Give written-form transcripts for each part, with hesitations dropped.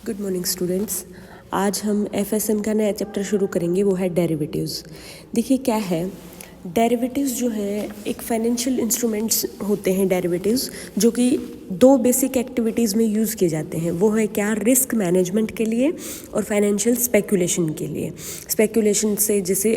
Good morning students. आज हम FSM का नया चैप्टर शुरू करेंगे, वो है डेरिवेटिव्स। देखिए क्या है, डेरिवेटिव्स जो है एक फाइनेंशियल इंस्ट्रूमेंट्स होते हैं डेरिवेटिव्स, जो कि दो बेसिक एक्टिविटीज़ में यूज़ किए जाते हैं। वो है क्या, रिस्क मैनेजमेंट के लिए और फाइनेंशियल स्पेकुलेशन के लिए। स्पेकुलेशन से जैसे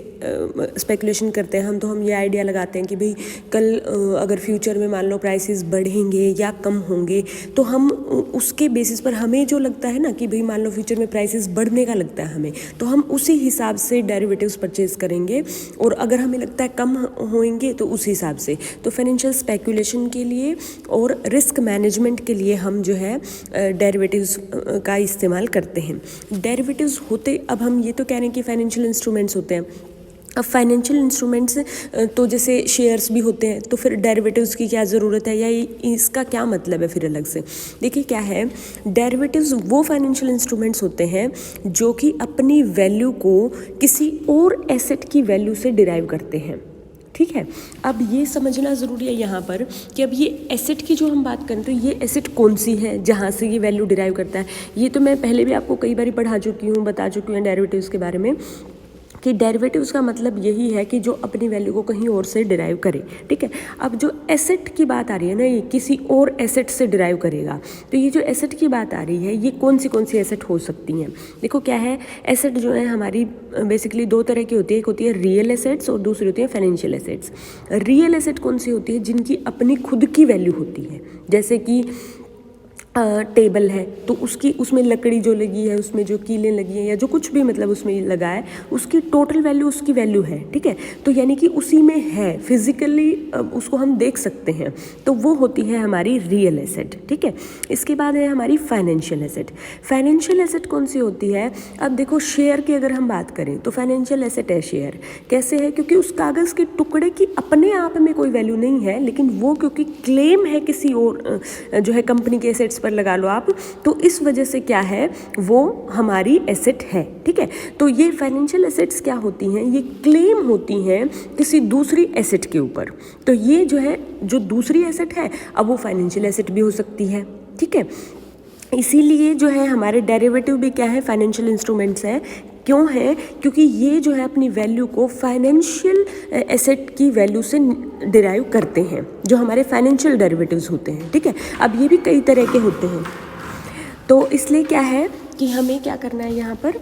स्पेकुलेशन करते हैं हम, तो हम ये आइडिया लगाते हैं कि भाई कल अगर फ्यूचर में मान लो प्राइसेस बढ़ेंगे या कम होंगे, तो हम उसके बेसिस पर हमें जो लगता है ना कि भाई मान लो फ्यूचर में प्राइसेस बढ़ने का लगता है हमें, तो हम उसी हिसाब से डेरिवेटिव्स परचेज करेंगे, और अगर हमें लगता है कम होंगे तो उस हिसाब से। तो फाइनेंशियल स्पेकुलेशन के लिए और रिस्क मैनेजमेंट के लिए हम जो है डेरिवेटिव्स का इस्तेमाल करते हैं। डेरिवेटिव्स होते, अब हम ये तो कह रहे हैं कि फाइनेंशियल इंस्ट्रूमेंट्स होते हैं। अब फाइनेंशियल इंस्ट्रूमेंट्स तो जैसे शेयर्स भी होते हैं, तो फिर डेरिवेटिव्स की क्या ज़रूरत है, या इसका क्या मतलब है फिर अलग से। देखिए क्या है, डेरिवेटिव्स वो फाइनेंशियल इंस्ट्रूमेंट्स होते हैं जो कि अपनी वैल्यू को किसी और एसेट की वैल्यू से डिराइव करते हैं। ठीक है, अब ये समझना ज़रूरी है यहाँ पर कि अब ये एसेट की जो हम बात करें, तो ये एसेट कौन सी है जहाँ से ये वैल्यू डिराइव करता है। ये तो मैं पहले भी आपको कई बार पढ़ा चुकी हूँ, बता चुकी हूँ डेरिवेटिव्स के बारे में, कि डेरिवेटिव्स का मतलब यही है कि जो अपनी वैल्यू को कहीं और से डिराइव करे। ठीक है, अब जो एसेट की बात आ रही है ना, ये किसी और एसेट से डिराइव करेगा। तो ये जो एसेट की बात आ रही है, ये कौन सी एसेट हो सकती हैं। देखो क्या है, एसेट जो है हमारी बेसिकली दो तरह की होती है। एक होती है रियल एसेट्स और दूसरी होती है फाइनेंशियल एसेट्स। रियल एसेट कौन सी होती है, जिनकी अपनी खुद की वैल्यू होती है। जैसे कि टेबल है, तो उसमें लकड़ी जो लगी है, उसमें जो कीलें लगी हैं, या जो कुछ भी मतलब उसमें लगा है, उसकी टोटल वैल्यू उसकी वैल्यू है। ठीक है, तो यानी कि उसी में है, फिजिकली उसको हम देख सकते हैं, तो वो होती है हमारी रियल एसेट। ठीक है, इसके बाद है हमारी फाइनेंशियल एसेट। फाइनेंशियल एसेट कौन सी होती है, अब देखो शेयर की अगर हम बात करें तो फाइनेंशियल एसेट है शेयर। कैसे है, क्योंकि उस कागज़ के टुकड़े की अपने आप में कोई वैल्यू नहीं है, लेकिन वो क्योंकि क्लेम है किसी और जो है कंपनी के एसेट्स पर लगा लो आप, तो इस वजह से क्या है, वो हमारी एसेट है। ठीक है, तो ये फाइनेंशियल एसेट्स क्या होती हैं, ये क्लेम होती हैं किसी दूसरी एसेट के ऊपर। तो ये जो है, जो दूसरी एसेट है, अब वो फाइनेंशियल एसेट भी हो सकती है। ठीक है, इसीलिए जो है हमारे डेरिवेटिव भी क्या है, फाइनेंशियल इंस्ट्रूमेंट्स हैं। क्यों है, क्योंकि ये जो है अपनी वैल्यू को फाइनेंशियल एसेट की वैल्यू से डिराइव करते हैं, जो हमारे फाइनेंशियल डेरिवेटिव्स होते हैं। ठीक है, अब ये भी कई तरह के होते हैं, तो इसलिए क्या है कि हमें क्या करना है, यहाँ पर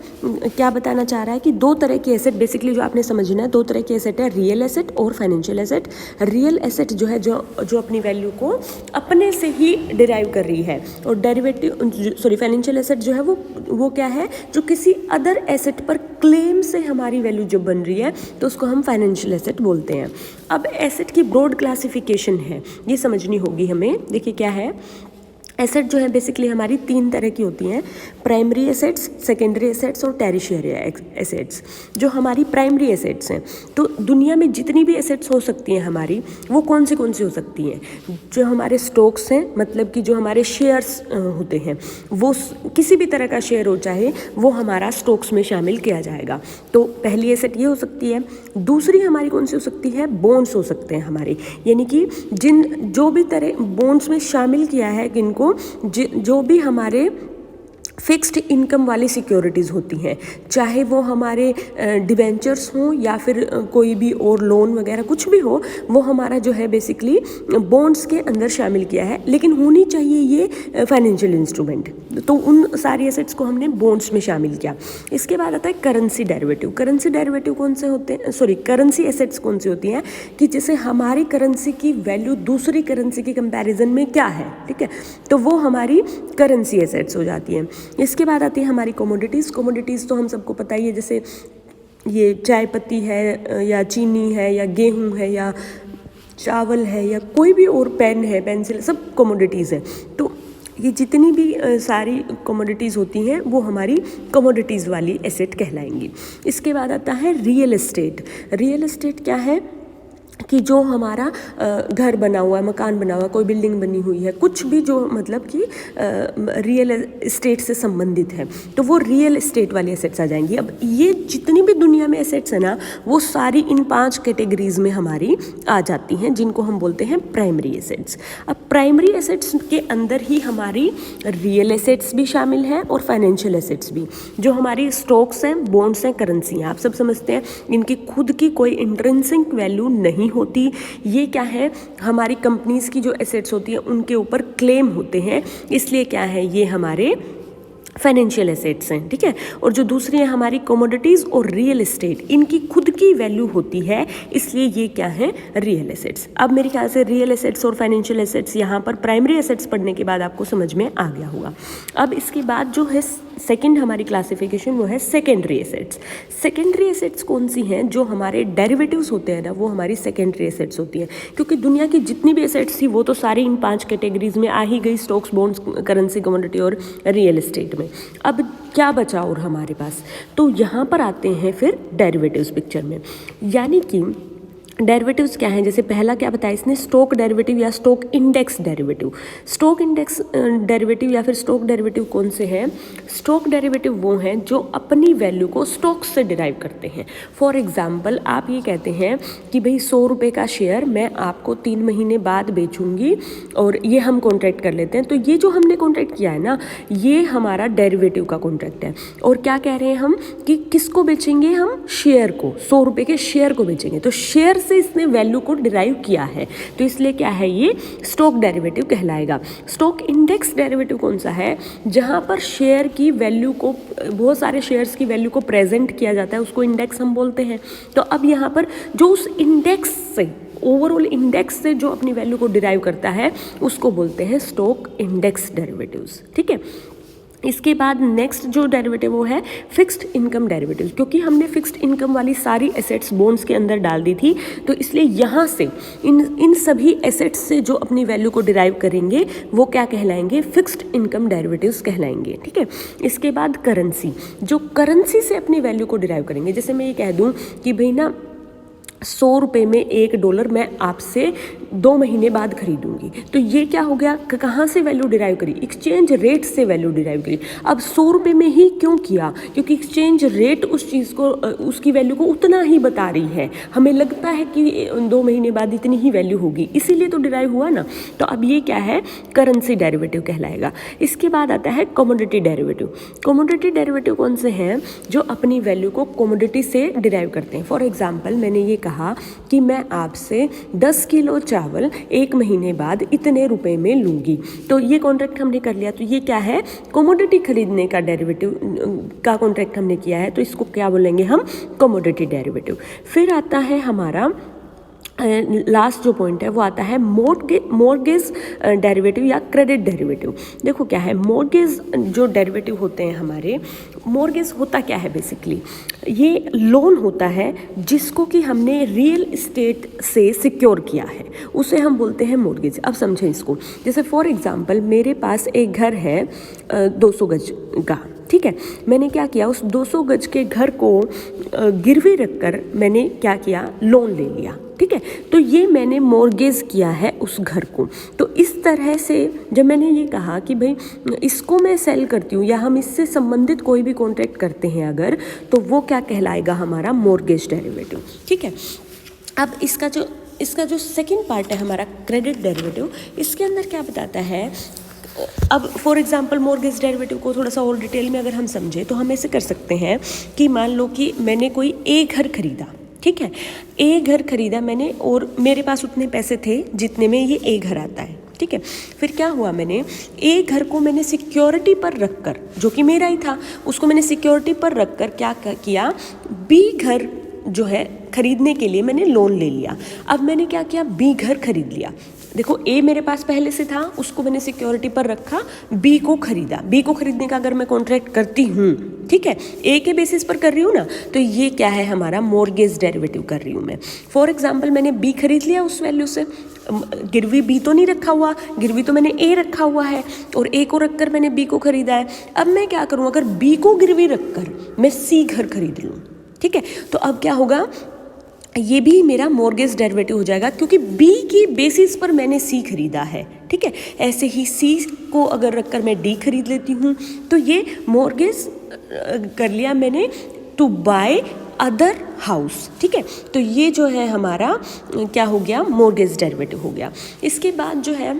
क्या बताना चाह रहा है कि दो तरह की एसेट बेसिकली जो आपने समझना है, दो तरह की एसेट है, रियल एसेट और फाइनेंशियल एसेट। रियल एसेट जो है जो अपनी वैल्यू को अपने से ही डिराइव कर रही है, और फाइनेंशियल एसेट जो है वो क्या है, जो किसी अदर एसेट पर क्लेम से हमारी वैल्यू जो बन रही है, तो उसको हम फाइनेंशियल एसेट बोलते हैं। अब एसेट की ब्रॉड क्लासिफिकेशन है, ये समझनी होगी हमें। देखिए क्या है, एसेट जो है बेसिकली हमारी तीन तरह की होती हैं, प्राइमरी एसेट्स, सेकेंडरी एसेट्स और टेरिशियरी एसेट्स। जो हमारी प्राइमरी एसेट्स हैं, तो दुनिया में जितनी भी एसेट्स हो सकती हैं हमारी, वो कौन सी हो सकती हैं, जो हमारे स्टॉक्स हैं, मतलब कि जो हमारे शेयर्स होते हैं, वो किसी भी तरह का शेयर हो चाहे, वो हमारा स्टॉक्स में शामिल किया जाएगा। तो पहली एसेट ये हो सकती है। दूसरी हमारी कौन सी हो सकती है, बॉन्ड्स हो सकते हैं हमारे, यानी कि जो भी तरह बॉन्ड्स में शामिल किया है किनको, जो भी हमारे फिक्स्ड इनकम वाली सिक्योरिटीज़ होती हैं, चाहे वो हमारे डिवेंचर्स हों या फिर कोई भी और लोन वगैरह कुछ भी हो, वो हमारा जो है बेसिकली बॉन्ड्स के अंदर शामिल किया है, लेकिन होनी चाहिए ये फाइनेंशियल इंस्ट्रूमेंट। तो उन सारी एसेट्स को हमने बॉन्ड्स में शामिल किया। इसके बाद आता है करेंसी डेरिवेटिव। करेंसी डेरिवेटिव कौन से होते हैं, करेंसी एसेट्स कौन सी होती हैं, कि जैसे हमारी करेंसी की वैल्यू दूसरी करेंसी के कंपैरिजन में क्या है। ठीक है, तो वो हमारी करेंसी एसेट्स हो जाती हैं। इसके बाद आती है हमारी कमोडिटीज़। कमोडिटीज़ तो हम सबको पता ही है, जैसे ये चाय पत्ती है, या चीनी है, या गेहूं है, या चावल है, या कोई भी और पेन है, पेंसिल, सब कमोडिटीज़ हैं। तो ये जितनी भी सारी कमोडिटीज़ होती हैं, वो हमारी कमोडिटीज़ वाली एसेट कहलाएंगी। इसके बाद आता है रियल एस्टेट। रियल एस्टेट क्या है, कि जो हमारा घर बना हुआ है, मकान बना हुआ है, कोई बिल्डिंग बनी हुई है, कुछ भी जो मतलब कि रियल एस्टेट से संबंधित है, तो वो रियल एस्टेट वाली एसेट्स आ जाएंगी। अब ये जितनी भी दुनिया में एसेट्स है ना, वो सारी इन 5 कैटेगरीज में हमारी आ जाती हैं, जिनको हम बोलते हैं प्राइमरी एसेट्स। अब प्राइमरी एसेट्स के अंदर ही हमारी रियल एसेट्स भी शामिल हैं और फाइनेंशियल एसेट्स भी। जो हमारी स्टॉक्स हैं, बॉन्ड्स हैं, करेंसी हैं, आप सब समझते हैं, इनकी खुद की कोई इंट्रिंसिक वैल्यू नहीं होती। ये क्या है, हमारी कंपनीज की जो एसेट्स होती है उनके ऊपर क्लेम होते हैं, इसलिए क्या है, ये हमारे फाइनेंशियल एसेट्स हैं, ठीक है। और जो दूसरी है हमारी कमोडिटीज़ और रियल एस्टेट, इनकी खुद की वैल्यू होती है, इसलिए ये क्या है, रियल एसेट्स। अब मेरे ख्याल से रियल एसेट्स और फाइनेंशियल एसेट्स यहाँ पर प्राइमरी एसेट्स पढ़ने के बाद आपको समझ में आ गया होगा। अब इसके बाद जो है सेकंड हमारी क्लासिफिकेशन, वो है सेकेंडरी एसेट्स। सेकेंडरी एसेट्स कौन सी हैं, जो हमारे डेरिवेटिव्स होते हैं ना, वो हमारी सेकेंडरी एसेट्स होती हैं। क्योंकि दुनिया की जितनी भी एसेट्स थी वो तो सारी इन 5 कैटेगरीज में आ ही गई, स्टॉक्स, बॉन्ड्स, करेंसी, कमोडिटी और रियल एस्टेट में। अब क्या बचा और हमारे पास, तो यहाँ पर आते हैं फिर डेरिवेटिव्स पिक्चर में। यानी कि डेरिवेटिव्स क्या हैं, जैसे पहला क्या बताया इसने, स्टॉक डेरिवेटिव या stock index derivative. Stock index derivative या फिर स्टॉक डेरिवेटिव कौन से हैं, स्टॉक डेरिवेटिव वो हैं जो अपनी वैल्यू को स्टॉक से डिराइव करते हैं। फॉर एग्जांपल आप ये कहते हैं कि भाई 100 रुपये का शेयर मैं आपको 3 महीने बाद बेचूंगी, और ये हम कॉन्ट्रैक्ट कर लेते हैं। तो ये जो हमने कॉन्ट्रैक्ट किया है ना, ये हमारा डेरिवेटिव का कॉन्ट्रैक्ट है। और क्या कह रहे हैं हम कि किसको बेचेंगे, हम शेयर को, 100 रुपये के शेयर को बेचेंगे। तो शेयर से इसने वैल्यू को डिराइव किया है, तो इसलिए क्या है, ये स्टॉक डेरिवेटिव कहलाएगा। स्टॉक इंडेक्स डेरिवेटिव कौन सा है, जहां पर शेयर की वैल्यू को, बहुत सारे शेयर्स की वैल्यू को प्रेजेंट किया जाता है, उसको इंडेक्स हम बोलते हैं। तो अब यहाँ पर जो उस इंडेक्स से, ओवरऑल इंडेक्स से जो अपनी वैल्यू को डिराइव करता है, उसको बोलते हैं स्टॉक इंडेक्स डेरिवेटिव्स, ठीक है। इसके बाद नेक्स्ट जो डेरिवेटिव वो है फिक्स्ड इनकम डेरिवेटिव। क्योंकि हमने फिक्स्ड इनकम वाली सारी एसेट्स बॉन्ड्स के अंदर डाल दी थी, तो इसलिए यहाँ से इन सभी एसेट्स से जो अपनी वैल्यू को डिराइव करेंगे वो क्या कहलाएंगे, फिक्स्ड इनकम डेरिवेटिव्स कहलाएंगे, ठीक है। इसके बाद करेंसी, जो करेंसी से अपनी वैल्यू को डिराइव करेंगे। जैसे मैं ये कह दूँ कि भाई ना 100 रुपये में $1 मैं आपसे 2 महीने बाद खरीदूंगी, तो ये क्या हो गया, कहाँ से वैल्यू डिराइव करी, एक्सचेंज रेट से वैल्यू डिराइव करी। अब 100 रुपये में ही क्यों किया, क्योंकि एक्सचेंज रेट उस चीज़ को, उसकी वैल्यू को उतना ही बता रही है, हमें लगता है कि 2 महीने बाद इतनी ही वैल्यू होगी, इसीलिए तो डिराइव हुआ ना। तो अब ये क्या है, करेंसी डेरिवेटिव कहलाएगा। इसके बाद आता है कमोडिटी डेरिवेटिव। कमोडिटी डेरिवेटिव कौन से हैं, जो अपनी वैल्यू को कमोडिटी से डिराइव करते हैं। फॉर एग्जाम्पल मैंने ये कहा कि मैं आपसे 10 किलो चावल 1 महीने बाद इतने रुपए में लूँगी, तो ये कॉन्ट्रैक्ट हमने कर लिया। तो ये क्या है, कमोडिटी खरीदने का डेरिवेटिव का कॉन्ट्रैक्ट हमने किया है, तो इसको क्या बोलेंगे हम, कमोडिटी डेरिवेटिव। फिर आता है हमारा लास्ट जो पॉइंट है वो आता है मॉर्गेज डेरिवेटिव या क्रेडिट डेरिवेटिव। देखो क्या है, मॉर्गेज जो डेरिवेटिव होते हैं हमारे, मॉर्गेज होता क्या है, बेसिकली ये लोन होता है जिसको कि हमने रियल एस्टेट से सिक्योर किया है, उसे हम बोलते हैं मॉर्गेज। अब समझें इसको, जैसे फॉर एग्जांपल मेरे पास एक घर है 200 गज का, ठीक है। मैंने क्या किया, उस 200 गज के घर को गिरवी रखकर मैंने क्या किया, लोन ले लिया, ठीक है। तो ये मैंने मॉर्गेज किया है उस घर को। तो इस तरह से जब मैंने ये कहा कि भाई इसको मैं सेल करती हूँ, या हम इससे संबंधित कोई भी कॉन्ट्रैक्ट करते हैं अगर, तो वो क्या कहलाएगा, हमारा मॉर्गेज डेरिवेटिव, ठीक है। अब इसका जो सेकेंड पार्ट है हमारा क्रेडिट डेरिवेटिव, इसके अंदर क्या बताता है। अब फॉर एग्जांपल मॉर्गेज डेरिवेटिव को थोड़ा सा और डिटेल में अगर हम समझें, तो हम ऐसे कर सकते हैं कि मान लो कि मैंने कोई एक घर खरीदा, ठीक है, एक घर खरीदा मैंने, और मेरे पास उतने पैसे थे जितने में ये एक घर आता है, ठीक है। फिर क्या हुआ, मैंने एक घर को मैंने सिक्योरिटी पर रखकर, जो कि मेरा ही था, उसको मैंने सिक्योरिटी पर रखकर क्या किया, बी घर जो है खरीदने के लिए मैंने लोन ले लिया। अब मैंने क्या किया, बी घर खरीद लिया। देखो ए मेरे पास पहले से था, उसको मैंने सिक्योरिटी पर रखा, बी को खरीदा। बी को खरीदने का अगर मैं कॉन्ट्रैक्ट करती हूँ, ठीक है, ए के बेसिस पर कर रही हूँ ना, तो ये क्या है, हमारा मॉर्गेज डेरिवेटिव कर रही हूँ मैं। फॉर एग्जांपल मैंने बी खरीद लिया उस वैल्यू से, गिरवी बी तो नहीं रखा हुआ, गिरवी तो मैंने ए रखा हुआ है, और ए को रखकर मैंने बी को खरीदा है। अब मैं क्या करूँ, अगर बी को गिरवी रखकर मैं सी घर खरीद लूँ, ठीक है, तो अब क्या होगा, ये भी मेरा मॉर्गेज डेरिवेटिव हो जाएगा, क्योंकि बी की बेसिस पर मैंने सी खरीदा है, ठीक है। ऐसे ही सी को अगर रखकर मैं डी खरीद लेती हूँ तो ये मॉर्गेज कर लिया मैंने टू बाय अदर हाउस, ठीक है। तो ये जो है हमारा क्या हो गया, मॉर्गेज डेरिवेटिव हो गया। इसके बाद जो है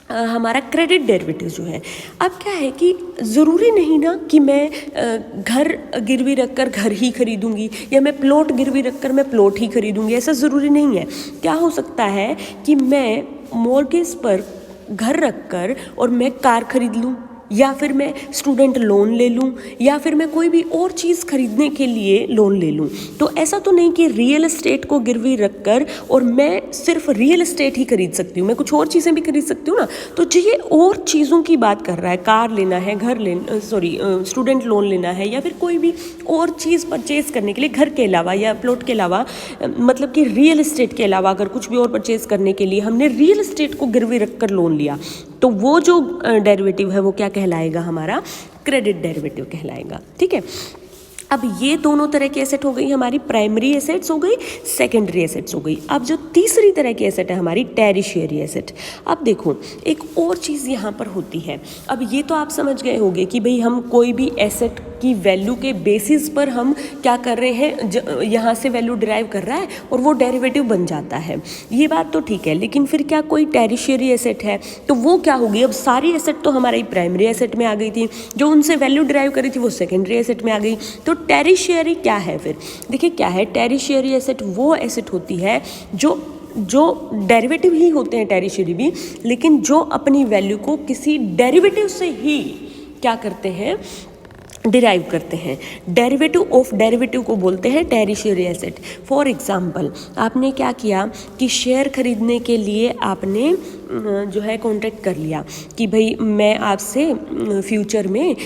हमारा क्रेडिट डेरिवेटिव जो है, अब क्या है कि ज़रूरी नहीं ना कि मैं घर गिरवी रखकर घर ही खरीदूंगी या मैं प्लॉट गिरवी रखकर मैं प्लॉट ही खरीदूंगी, ऐसा ज़रूरी नहीं है। क्या हो सकता है कि मैं मॉर्गेज पर घर रखकर और मैं कार खरीद लूँ, या फिर मैं स्टूडेंट लोन ले लूँ, या फिर मैं कोई भी और चीज़ खरीदने के लिए लोन ले लूँ। तो ऐसा तो नहीं कि रियल एस्टेट को गिरवी रखकर और मैं सिर्फ रियल एस्टेट ही खरीद सकती हूँ, मैं कुछ और चीज़ें भी खरीद सकती हूँ ना। तो ये और चीज़ों की बात कर रहा है, कार लेना है, घर लेना, स्टूडेंट लोन लेना है, या फिर कोई भी और चीज़ परचेज़ करने के लिए घर के अलावा या प्लॉट के अलावा, मतलब कि रियल एस्टेट के अलावा अगर कुछ भी और परचेज़ करने के लिए हमने रियल एस्टेट को गिरवी रखकर लोन लिया, तो वो जो डेरिवेटिव है वो क्या कहलाएगा, हमारा क्रेडिट डेरिवेटिव कहलाएगा, ठीक है। अब ये दोनों तरह की एसेट हो गई हमारी, प्राइमरी एसेट्स हो गई, सेकेंडरी एसेट्स हो गई। अब जो तीसरी तरह की एसेट है हमारी, टेरिशियरी एसेट। अब देखो एक और चीज़ यहाँ पर होती है। अब ये तो आप समझ गए होंगे कि भाई हम कोई भी एसेट की वैल्यू के बेसिस पर हम क्या कर रहे हैं, यहाँ से वैल्यू डिराइव कर रहा है और वो डेरिवेटिव बन जाता है, ये बात तो ठीक है। लेकिन फिर क्या कोई टेरिशियरी एसेट है तो वो क्या होगी, अब सारी एसेट तो हमारी प्राइमरी एसेट में आ गई थी, जो उनसे वैल्यू डिराइव करी थी वो सेकेंडरी एसेट में आ गई। तो टेरिशियरी क्या है फिर, देखिए क्या है, टेरिशियरी एसेट वो एसेट होती है जो डेरिवेटिव ही होते हैं टेरिशियरी भी, लेकिन जो अपनी वैल्यू को किसी डेरिवेटिव से ही क्या करते हैं, डिराइव करते हैं। डेरिवेटिव ऑफ डेरिवेटिव को बोलते हैं टेरिशियरी एसेट। फॉर एग्जांपल आपने क्या किया कि शेयर खरीदने के लिए आपने जो है कॉन्ट्रैक्ट कर लिया कि भाई मैं आपसे फ्यूचर में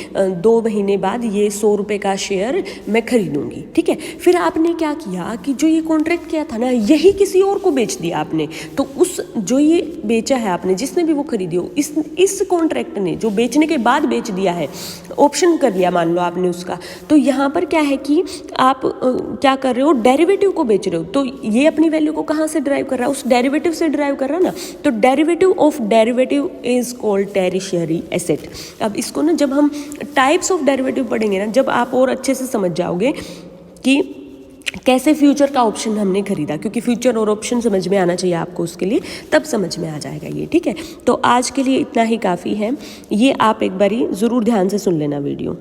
2 महीने बाद ये 100 रुपये का शेयर मैं खरीदूंगी, ठीक है। फिर आपने क्या किया कि जो ये कॉन्ट्रैक्ट किया था ना, यही किसी और को बेच दिया आपने। तो उस जो ये बेचा है आपने, जिसने भी वो खरीदी हो, इस कॉन्ट्रैक्ट ने जो बेचने के बाद बेच दिया है, ऑप्शन कर लिया मान लो आपने उसका, तो यहाँ पर क्या है कि आप क्या कर रहे हो, डेरिवेटिव को बेच रहे हो। तो ये अपनी वैल्यू को कहाँ से ड्राइव कर रहा है, उस डेरिवेटिव से ड्राइव कर रहा है ना। तो derivative of derivative is called tertiary asset. अब इसको ना जब हम टाइप्स ऑफ डेरिवेटिव पढ़ेंगे ना, जब आप और अच्छे से समझ जाओगे कि कैसे फ्यूचर का ऑप्शन हमने खरीदा, क्योंकि फ्यूचर और ऑप्शन समझ में आना चाहिए आपको उसके लिए, तब समझ में आ जाएगा ये, ठीक है। तो आज के लिए इतना ही काफ़ी है, ये आप एक बारी ज़रूर ध्यान से सुन लेना वीडियो।